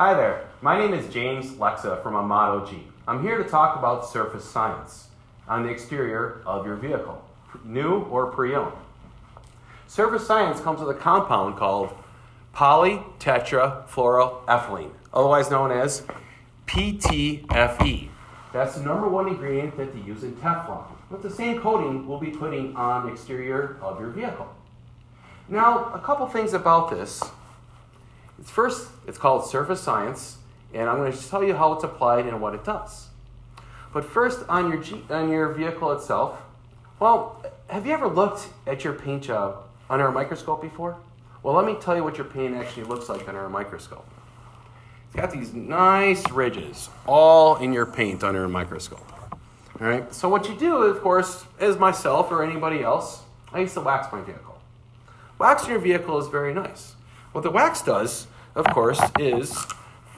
Hi there, my name is James Lexa from Amato Jeep. I'm here to talk about surface science on the exterior of your vehicle, new or pre-owned. Surface science comes with a compound called polytetrafluoroethylene, otherwise known as PTFE. That's the number one ingredient that they use in Teflon. But the same coating we'll be putting on the exterior of your vehicle. Now, a couple things about this. First, it's called surface science, and I'm going to tell you how it's applied and what it does. But first, on your vehicle itself, well, have you ever looked at your paint job under a microscope before? Well, let me tell you what your paint actually looks like under a microscope. It's got these nice ridges all in your paint under a microscope. All right. So what you do, of course, as myself or anybody else, I used to wax my vehicle. Waxing your vehicle is very nice. What the wax does, of course, is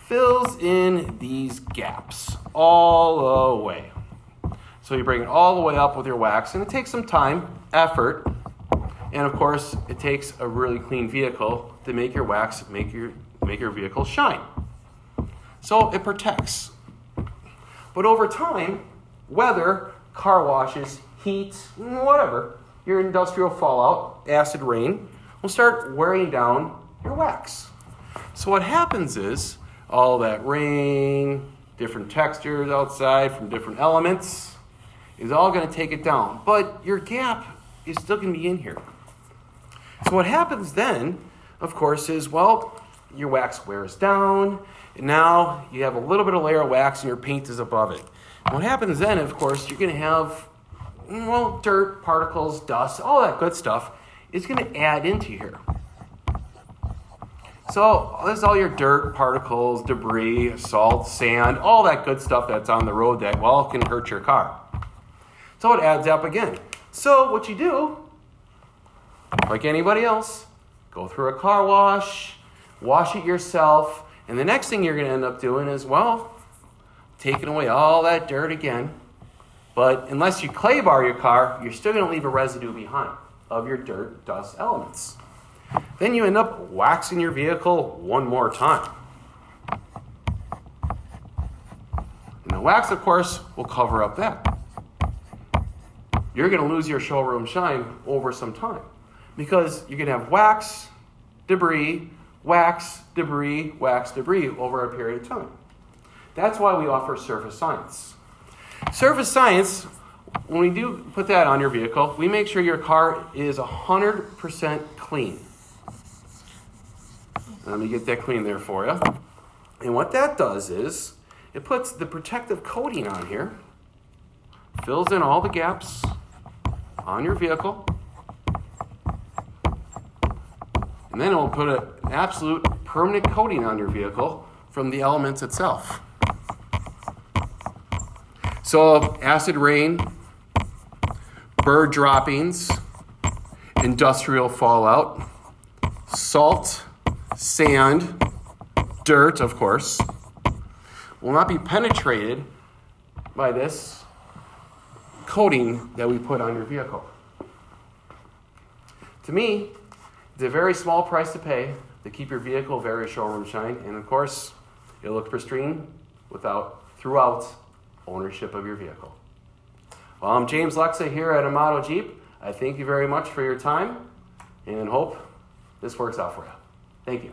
fills in these gaps all the way. So you bring it all the way up with your wax, and it takes some time, effort, and of course, it takes a really clean vehicle to make your wax make your vehicle shine. So it protects. But over time, weather, car washes, heat, whatever, your industrial fallout, acid rain, will start wearing down your wax. So what happens is all that rain, different textures outside from different elements is all going to take it down. But your gap is still going to be in here. So what happens then, of course, is, well, your wax wears down, and now you have a little bit of layer of wax and your paint is above it. And what happens then, of course, you're going to have, well, dirt, particles, dust, all that good stuff is going to add into here. So this is all your dirt, particles, debris, salt, sand, all that good stuff that's on the road that, well, can hurt your car. So it adds up again. So what you do, like anybody else, go through a car wash it yourself, and the next thing you're going to end up doing is, well, taking away all that dirt again. But unless you clay bar your car, you're still going to leave a residue behind of your dirt, dust elements. Then you end up waxing your vehicle one more time. And the wax, of course, will cover up that. You're going to lose your showroom shine over some time because you're going to have wax, debris, wax, debris, wax, debris over a period of time. That's why we offer surface science. Surface science, when we do put that on your vehicle, we make sure your car is 100% clean. Let me get that clean there for you. And what that does is it puts the protective coating on here, fills in all the gaps on your vehicle, and then it will put an absolute permanent coating on your vehicle from the elements itself. So acid rain, bird droppings, industrial fallout, salt, sand, dirt, of course, will not be penetrated by this coating that we put on your vehicle. To me, it's a very small price to pay to keep your vehicle very showroom shine, and of course, it'll look pristine throughout ownership of your vehicle. Well, I'm James Lexa here at Amato Jeep. I thank you very much for your time and hope this works out for you. Thank you.